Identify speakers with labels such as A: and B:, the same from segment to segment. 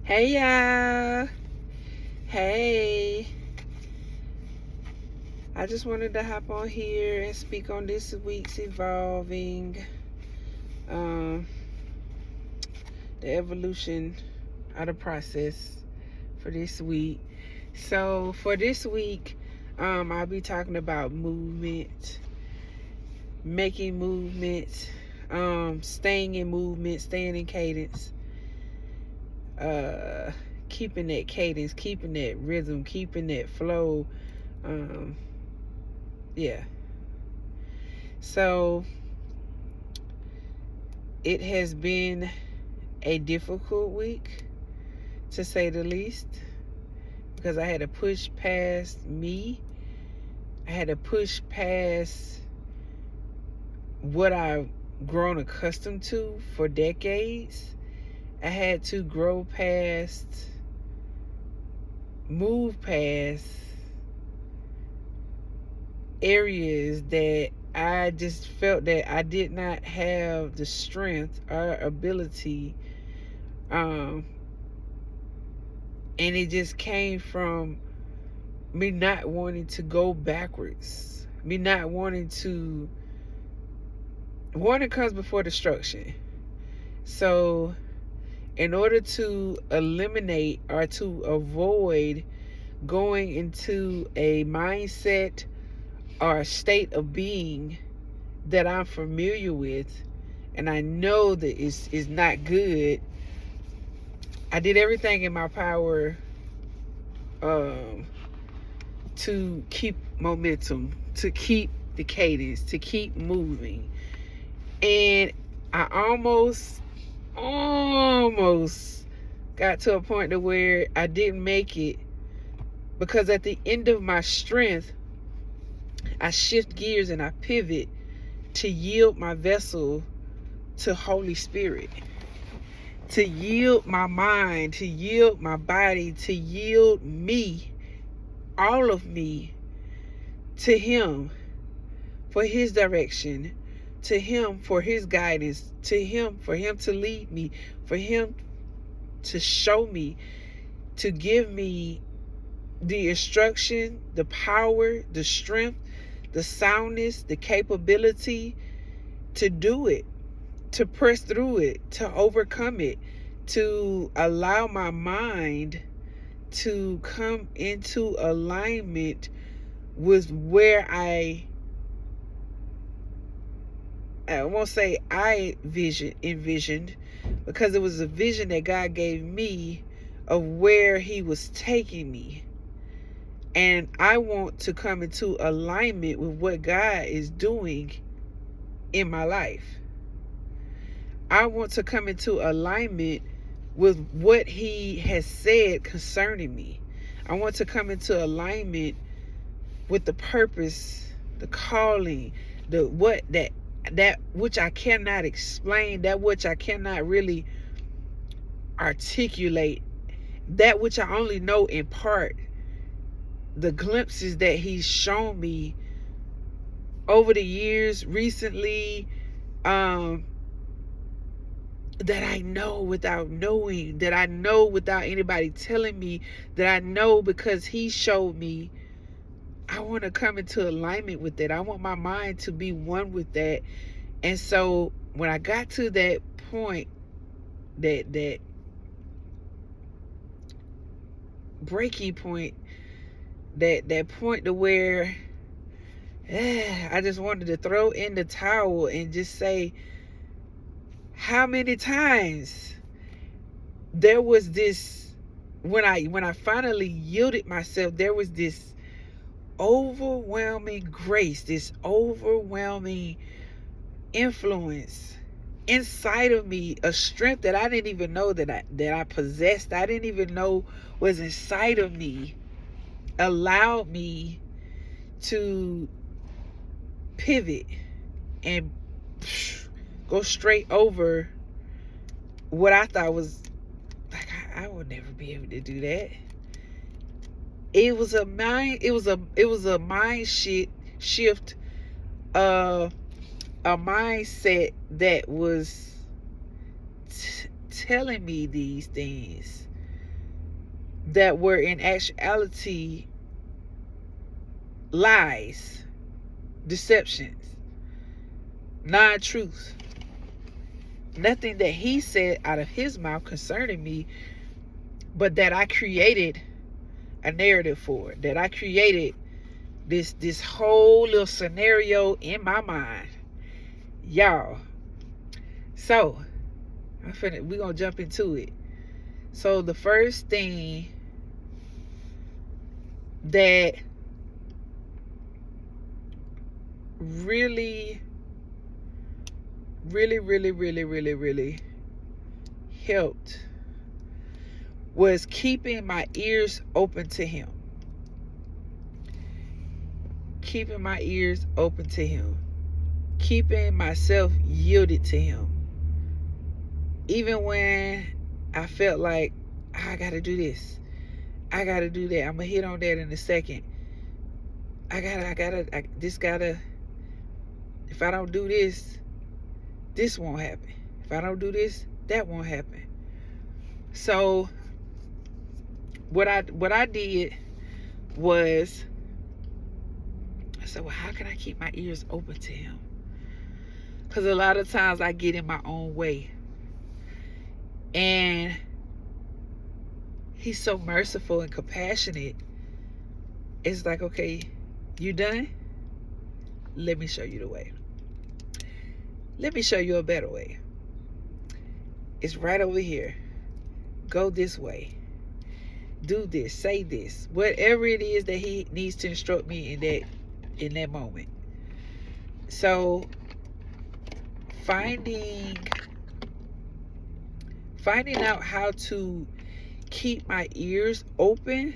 A: Hey y'all. Hey. I just wanted to hop on here and speak on this week's evolving, um, the evolution of the process for this week. So for this week, I'll be talking about movement, making movement, staying in movement, staying in cadence, uh, keeping that cadence, keeping that rhythm, keeping that flow. Um, yeah. So it has been a difficult week, to say the least, because I had to push past me. I had to push past what I've grown accustomed to for decades. I had to move past areas that I just felt that I did not have the strength or ability. Um, and it just came from me not wanting to go backwards. Me not wanting to. Warning comes before destruction. So, in order to eliminate or to avoid going into a mindset or a state of being that I'm familiar with and I know that is not good, I did everything in my power um, to keep momentum, to keep the cadence, to keep moving. And I almost got to a point to where I didn't make it, because at the end of my strength, I shift gears and I pivot to yield my vessel to Holy Spirit, to yield my mind, to yield my body, to yield me, all of me, to Him for His direction, to Him for His guidance, to Him for Him to lead me, for Him to show me, to give me the instruction, the power, the strength, the soundness, the capability to do it, to press through it, to overcome it, to allow my mind to come into alignment with where I won't say I envisioned, because it was a vision that God gave me of where He was taking me. And I want to come into alignment with what God is doing in my life. I want to come into alignment with what He has said concerning me. I want to come into alignment with the purpose, the calling, that which I cannot explain, that which I cannot really articulate, that which I only know in part. The glimpses that He's shown me over the years, recently, that I know without knowing, that I know without anybody telling me, that I know because He showed me. I want to come into alignment with that. I want my mind to be one with that. And so when I got to that point, that breaking point, that point to where I just wanted to throw in the towel and just say, how many times there was this, when I finally yielded myself, there was this overwhelming grace, this overwhelming influence inside of me, a strength that I didn't even know that I possessed, I didn't even know was inside of me, allowed me to pivot and go straight over what I thought was like, I would never be able to do that. It was a mind shift, a mindset that was telling me these things. that were in actuality lies, deceptions, non-truth. Nothing that he said out of his mouth concerning me, but that I created a narrative for, that I created this whole little scenario in my mind, y'all. So we're gonna jump into it. So the first thing that really helped was keeping my ears open to him. Keeping my ears open to him. Keeping myself yielded to him. Even when I felt like, I gotta do this, I gotta do that, I'm gonna hit on that in a second. If I don't do this, this won't happen. If I don't do this, that won't happen. So what I did was, I said, well, how can I keep my ears open to him? Because a lot of times I get in my own way. And he's so merciful and compassionate. It's like, okay, you done? Let me show you the way. Let me show you a better way. It's right over here. Go this way. Do this, say this. Whatever it is that he needs to instruct me in that moment. So finding out how to keep my ears open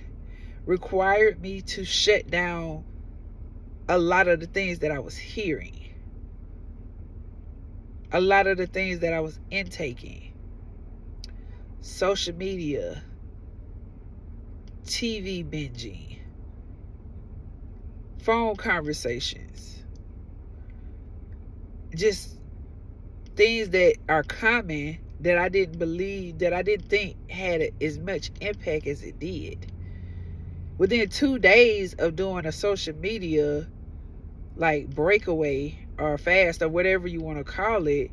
A: required me to shut down a lot of the things that I was hearing, a lot of the things that I was intaking. Social media, TV binging, phone conversations, just things that are common that I didn't think had as much impact as it did. Within 2 days of doing a social media like breakaway or fast or whatever you want to call it,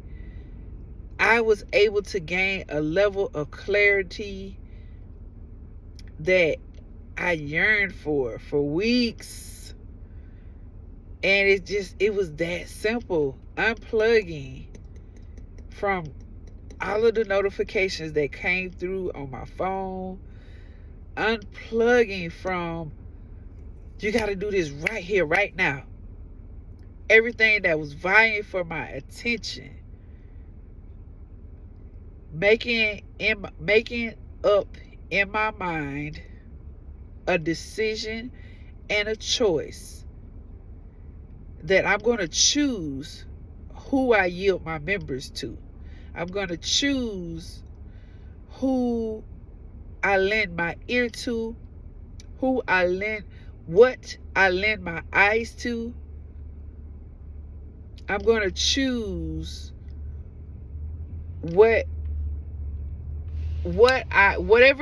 A: I was able to gain a level of clarity that I yearned for weeks. And it was that simple. Unplugging from all of the notifications that came through on my phone. Unplugging from, you got to do this right here, right now. Everything that was vying for my attention. Making up in my mind a decision and a choice that I'm going to choose who I yield my members to. I'm going to choose who I lend my ear to, what I lend my eyes to. I'm going to choose whatever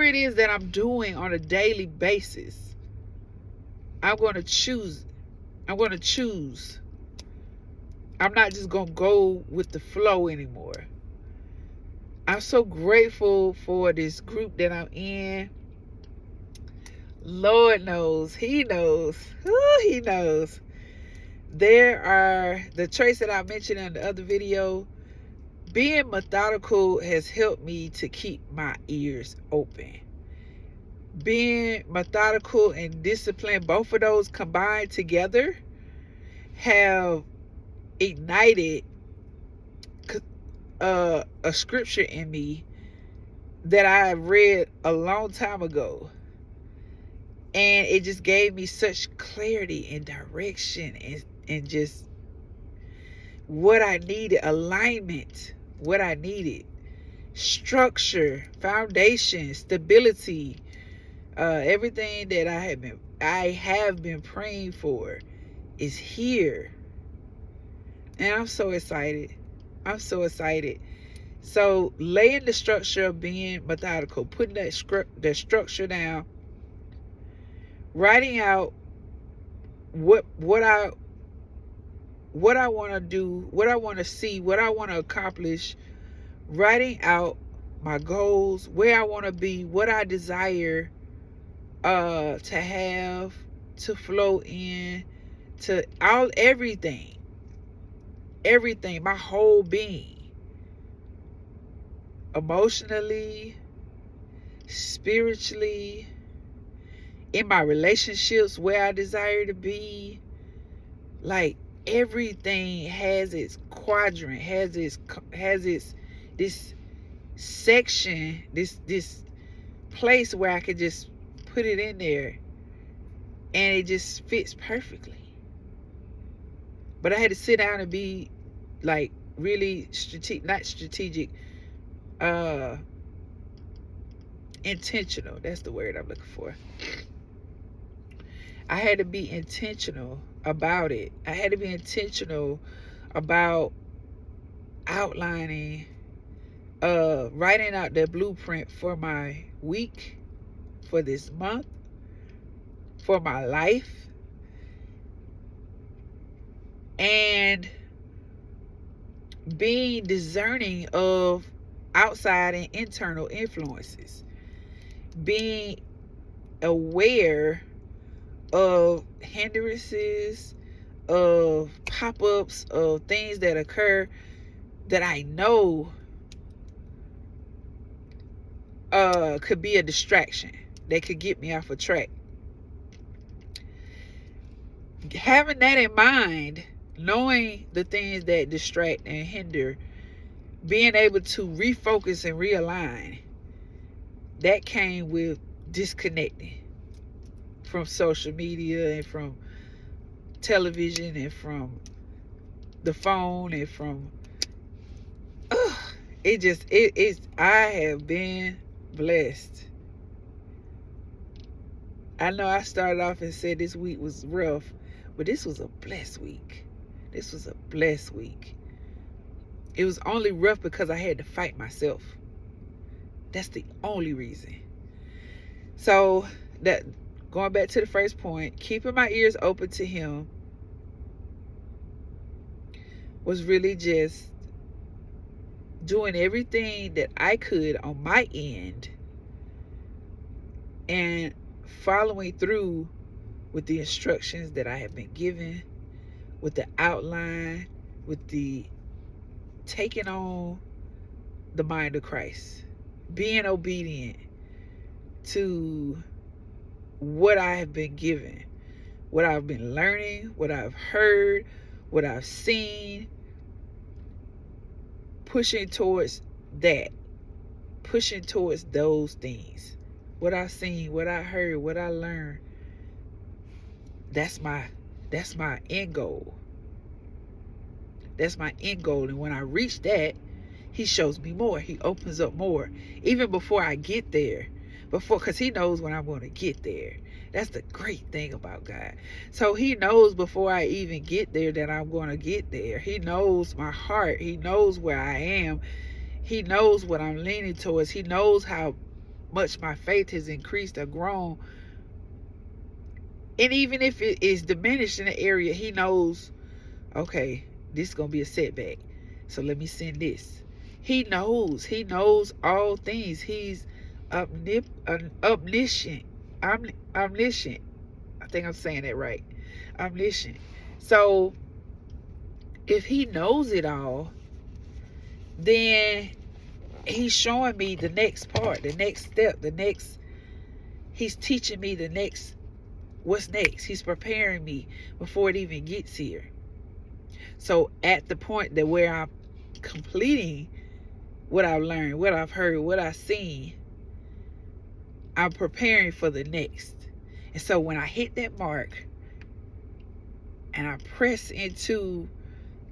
A: it is that I'm doing on a daily basis. I'm going to choose. I'm not just going to go with the flow anymore. I'm so grateful for this group that I'm in. Lord knows, he knows. Ooh, he knows. There are the traits that I mentioned in the other video. Being methodical has helped me to keep my ears open. Being methodical and disciplined, both of those combined together, have ignited a scripture in me that I read a long time ago. And it just gave me such clarity and direction and just what I needed, alignment, what I needed, structure, foundation, stability, everything that I have been praying for is here. And I'm so excited. So laying the structure of being methodical, putting that structure down, writing out what I want to do, what I want to see, what I want to accomplish, writing out my goals, where I want to be, what I desire to have, to flow in, to everything, my whole being, emotionally, spiritually, in my relationships, where I desire to be. Like, everything has its quadrant, has its this section, this place where I could just put it in there and it just fits perfectly. But I had to sit down and be like really strategic, intentional. That's the word I'm looking for. I had to be intentional about it. I had to be intentional about outlining, writing out the blueprint for my week, for this month, for my life, and being discerning of outside and internal influences, being aware of hindrances, of pop-ups, of things that occur that I know could be a distraction, that could get me off a track. Having that in mind, knowing the things that distract and hinder, being able to refocus and realign, that came with disconnecting from social media and from television and from the phone and from I have been blessed. I know I started off and said this week was rough, but this was a blessed week. This was a blessed week. It was only rough because I had to fight myself. That's the only reason. So, that going back to the first point, keeping my ears open to him was really just doing everything that I could on my end and following through with the instructions that I have been given, with the outline, with the taking on the mind of Christ, being obedient to what I have been given, what I've been learning, what I've heard, what I've seen, pushing towards that, pushing towards those things. What I've seen, what I heard, what I learned, that's my end goal. That's my end goal. And when I reach that, he shows me more. He opens up more. Even before I get there. Because he knows when I'm going to get there. That's the great thing about God. So he knows before I even get there that I'm going to get there. He knows my heart. He knows where I am. He knows what I'm leaning towards. He knows how much my faith has increased or grown. And even if it is diminished in an area, he knows, okay, this is going to be a setback. So let me send this. He knows all things. He's omniscient. Omniscient. I think I'm saying that right. Omniscient. So if he knows it all, then he's showing me the next part, the next step, he's teaching me the next, what's next. He's preparing me before it even gets here. So at the point that where I'm completing what I've learned, what I've heard, what I've seen, I'm preparing for the next. And so when I hit that mark and I press into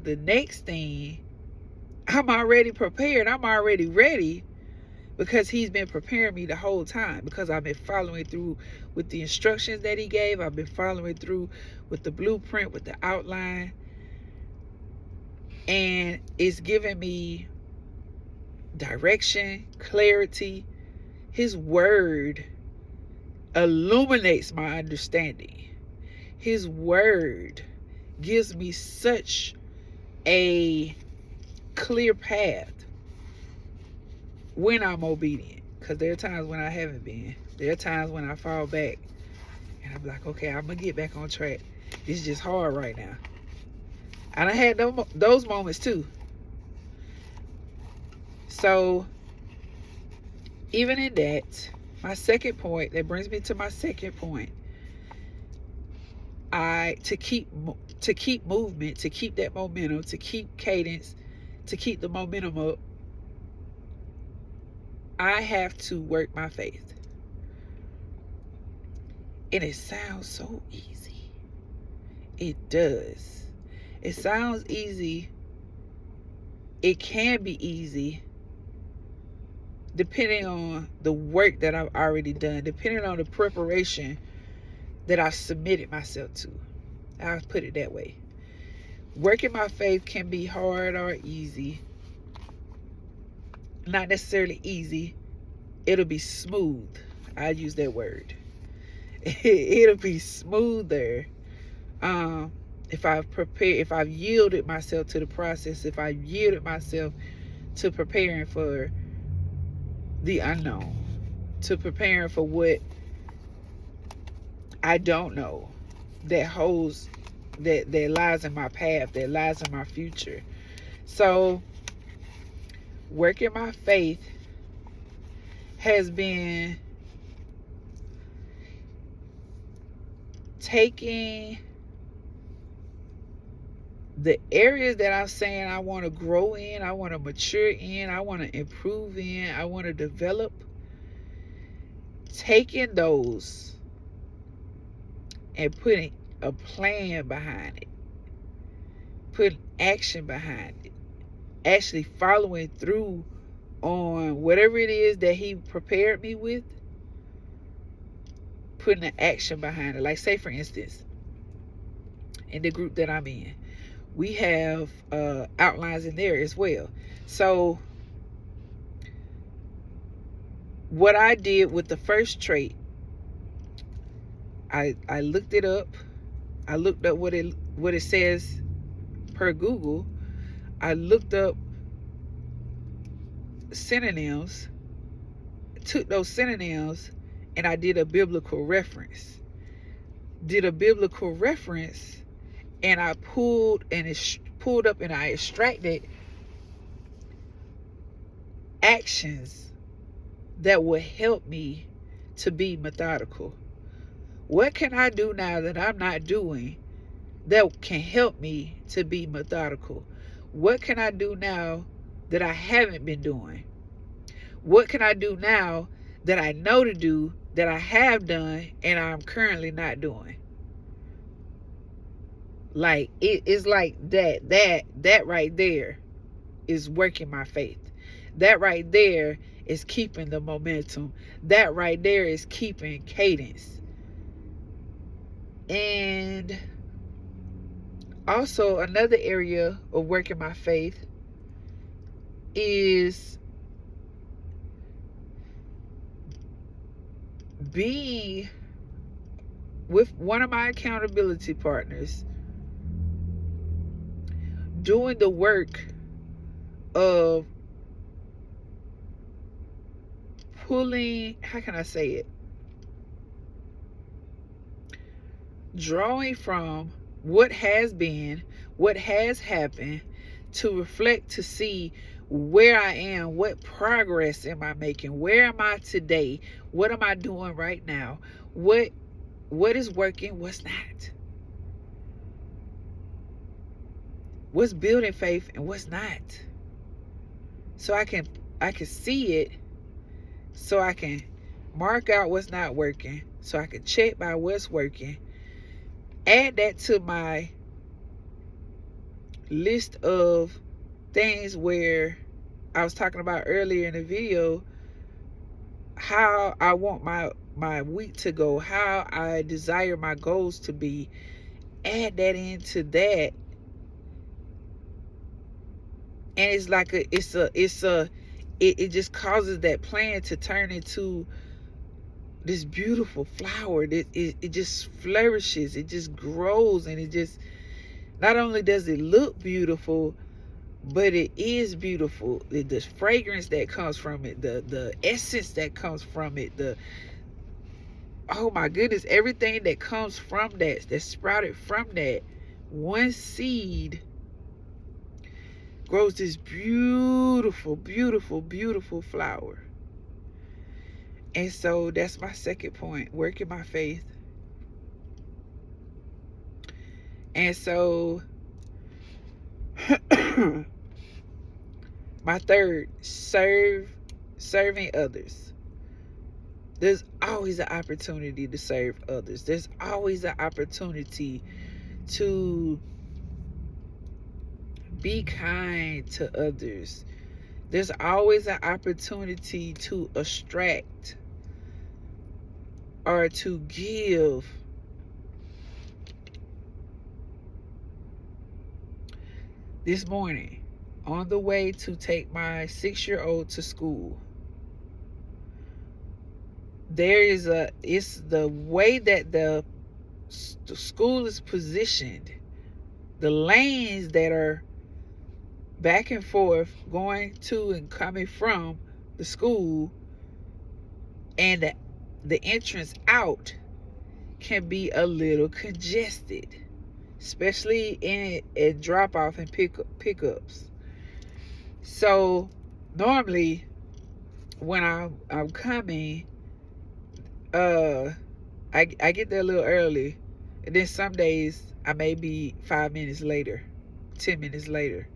A: the next thing, I'm already prepared. I'm already ready because he's been preparing me the whole time, because I've been following through with the instructions that he gave. I've been following through with the blueprint, with the outline. And it's given me direction, clarity. His word illuminates my understanding. His word gives me such a clear path when I'm obedient. Because there are times when I haven't been. There are times when I fall back and I'm like, okay, I'm going to get back on track. It's just hard right now. And I had those moments too. So even in that, my second point, that brings me to my second point. To keep movement, to keep that momentum, to keep cadence, to keep the momentum up, I have to work my faith. And it sounds so easy. It does. It sounds easy. It can be easy depending on the work that I've already done, depending on the preparation that I've submitted myself to. I'll put it that way. Working my faith can be hard or easy. Not necessarily easy. It'll be smooth. I use that word. It'll be smoother if I've prepared, if I've yielded myself to the process, if I've yielded myself to preparing for the unknown, to preparing for what I don't know, that holds, that lies in my path, that lies in my future. So working my faith has been taking the areas that I'm saying I want to grow in, I want to mature in, I want to improve in, I want to develop, taking those and putting a plan behind it, putting action behind it, actually following through on whatever it is that he prepared me with, putting an action behind it. Like, say for instance, in the group that I'm in, we have outlines in there as well. So what I did with the first trait, I looked it up. I looked up what it says per Google. I looked up synonyms, took those synonyms, and I did a biblical reference. And I pulled up and I extracted actions that will help me to be methodical. What can I do now that I'm not doing that can help me to be methodical? What can I do now that I haven't been doing? What can I do now that I know to do, that I have done, and I'm currently not doing? Like, it's like that right there is working my faith. That right there is keeping the momentum. That right there is keeping cadence. And also another area of working my faith is being with one of my accountability partners, doing the work of pulling, how can I say it? Drawing from what has been, what has happened, to reflect, to see where I am, what progress am I making, where am I today, what am I doing right now, what is working, what's not, what's building faith and what's not, so I can see it, so I can mark out what's not working, so I can check by what's working, add that to my list of things where I was talking about earlier in the video, how I want my week to go, how I desire my goals to be. Add that into that, and it's like it's a it just causes that plant to turn into this beautiful flower. It just flourishes, it just grows, and it just, not only does it look beautiful, but it is beautiful. The fragrance that comes from it, the essence that comes from it, oh my goodness, everything that comes from that sprouted from that one seed grows this beautiful, beautiful, beautiful flower. And so that's my second point, working my faith. And so my third, serving others. There's always an opportunity to serve others. There's always an opportunity to be kind to others. There's always an opportunity to extract or to give. This morning, on the way to take my 6-year-old to school, it's the way that the school is positioned, the lanes that are back and forth going to and coming from the school, and the entrance out can be a little congested, especially in drop off and pickups. So normally when I'm coming, I get there a little early, and then some days I may be 5 minutes later, 10 minutes later.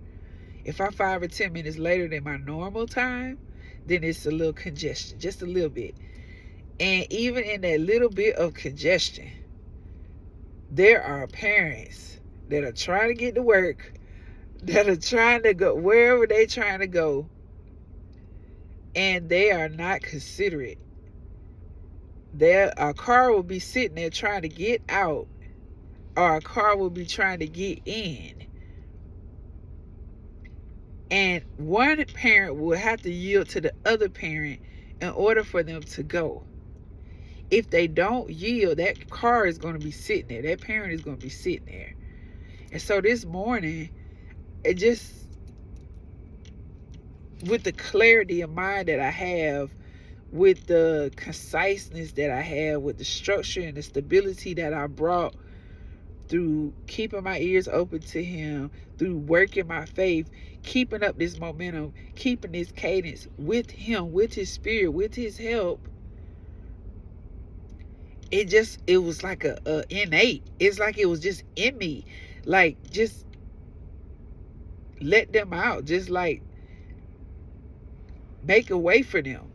A: If I'm 5 or 10 minutes later than my normal time, then it's a little congestion, just a little bit. And even in that little bit of congestion, there are parents that are trying to get to work, that are trying to go wherever they're trying to go, and they are not considerate. A car will be sitting there trying to get out, or a car will be trying to get in. And one parent will have to yield to the other parent in order for them to go. If they don't yield, that car is going to be sitting there. That parent is going to be sitting there. And so this morning, it just, with the clarity of mind that I have, with the conciseness that I have, with the structure and the stability that I brought through keeping my ears open to Him, through working my faith, keeping up this momentum, keeping this cadence with Him, with His Spirit, with His help, it was like a innate. It's like it was just in me. Like, just let them out. Just like make a way for them.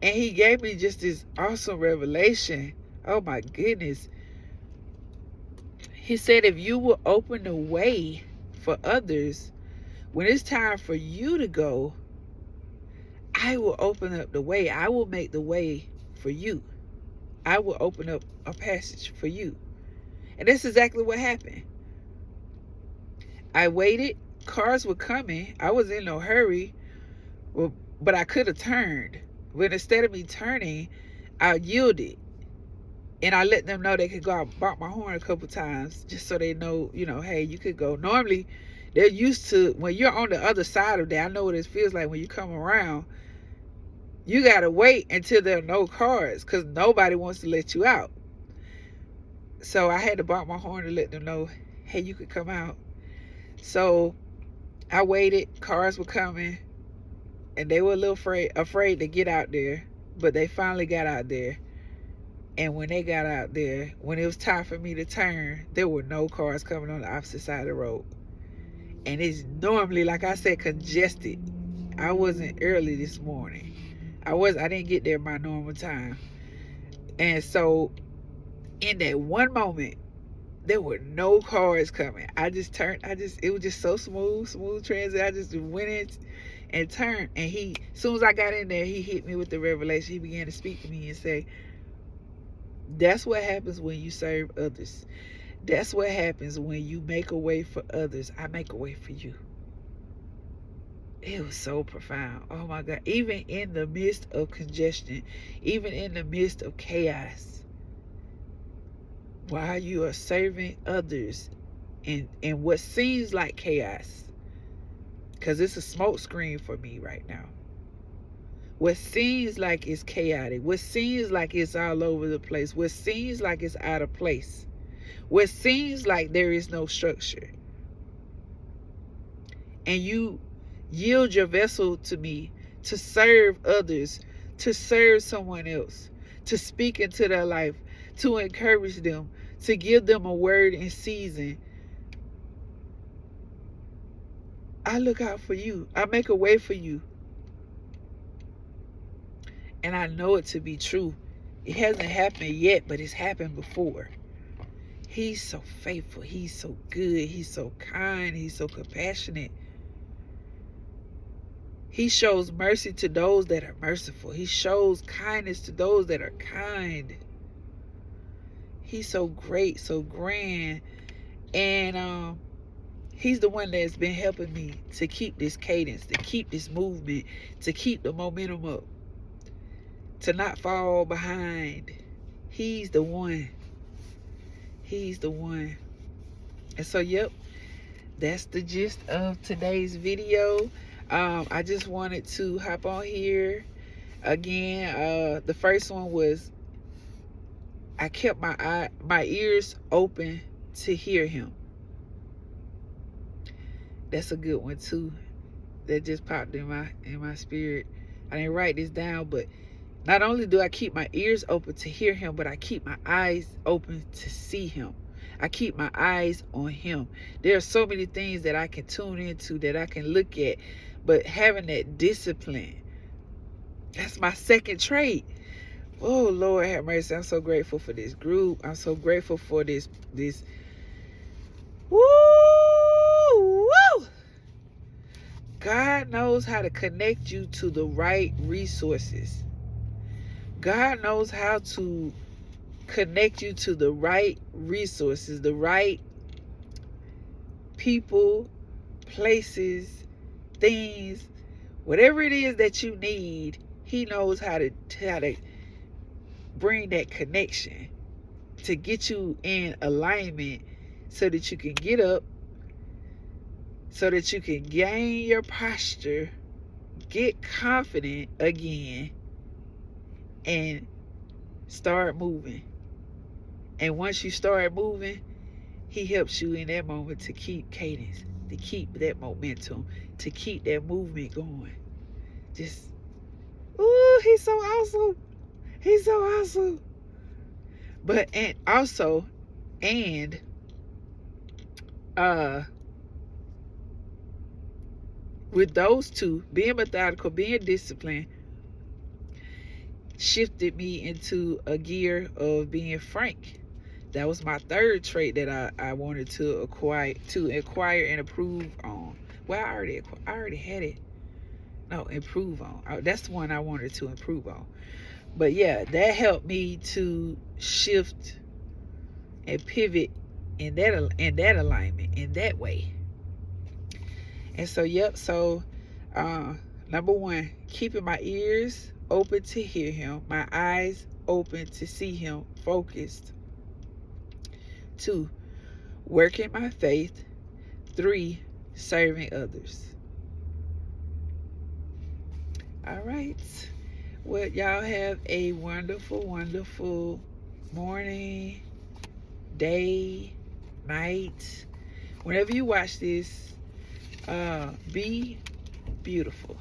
A: And He gave me just this awesome revelation. Oh my goodness. He said, if you will open the way for others, when it's time for you to go, I will open up the way. I will make the way for you. I will open up a passage for you. And that's exactly what happened. I waited. Cars were coming. I was in no hurry. Well, but I could have turned. But instead of me turning, I yielded. And I let them know they could go. I bought my horn a couple times just so they know, hey, you could go. Normally, they're used to, when you're on the other side of that, I know what it feels like when you come around, you got to wait until there are no cars because nobody wants to let you out. So I had to bark my horn to let them know, hey, you could come out. So I waited. Cars were coming, and they were a little afraid to get out there, but they finally got out there. And when they got out there, when it was time for me to turn, there were no cars coming on the opposite side of the road. And it's normally, like I said, congested. I wasn't early this morning. I didn't get there my normal time. And so in that one moment, there were no cars coming. I just turned. It was just so smooth transit. I just went in and turned. And as soon as I got in there, He hit me with the revelation. He began to speak to me and say, that's what happens when you serve others. That's what happens when you make a way for others. I make a way for you. It was so profound. Oh my God. Even in the midst of congestion, even in the midst of chaos, while you are serving others in what seems like chaos, because it's a smoke screen for me right now. What seems like it's chaotic, what seems like it's all over the place, what seems like it's out of place, what seems like there is no structure, and you yield your vessel to me to serve others, to serve someone else, to speak into their life, to encourage them, to give them a word in season. I look out for you. I make a way for you. And I know it to be true. It hasn't happened yet, but it's happened before. He's so faithful. He's so good. He's so kind. He's so compassionate. He shows mercy to those that are merciful. He shows kindness to those that are kind. He's so great, so grand. And he's the one that's been helping me to keep this cadence, to keep this movement, to keep the momentum up, to not fall behind. He's the one. He's the one. And so, yep, that's the gist of today's video. I just wanted to hop on here again. The first one was I kept my ears open to hear him. That's a good one too. That just popped in my spirit. I didn't write this down, but not only do I keep my ears open to hear him, but I keep my eyes open to see him. I keep my eyes on him. There are so many things that I can tune into, that I can look at, but having that discipline, that's my second trait. Oh, Lord have mercy. I'm so grateful for this group. I'm so grateful for this. Woo! Woo! God knows how to connect you to the right resources. God knows how to connect you to the right resources, the right people, places, things, whatever it is that you need. He knows how to bring that connection to get you in alignment so that you can get up, so that you can gain your posture, get confident again, and start moving. And once you start moving, he helps you in that moment to keep cadence, to keep that momentum, to keep that movement going. Just, ooh, he's so awesome. He's so awesome. But, and also, with those two, being methodical, being disciplined, shifted me into a gear of being frank. That was my third trait that I wanted to acquire and improve on. Well, I already had it. No, improve on. That's the one I wanted to improve on. But yeah, that helped me to shift and pivot in that alignment, in that way. And so, yep. So, number one, keeping my ears open to hear him, my eyes open to see him, focused. 2, working my faith. 3, serving others. All right. Well, y'all have a wonderful, wonderful morning, day, night. Whenever you watch this, be beautiful.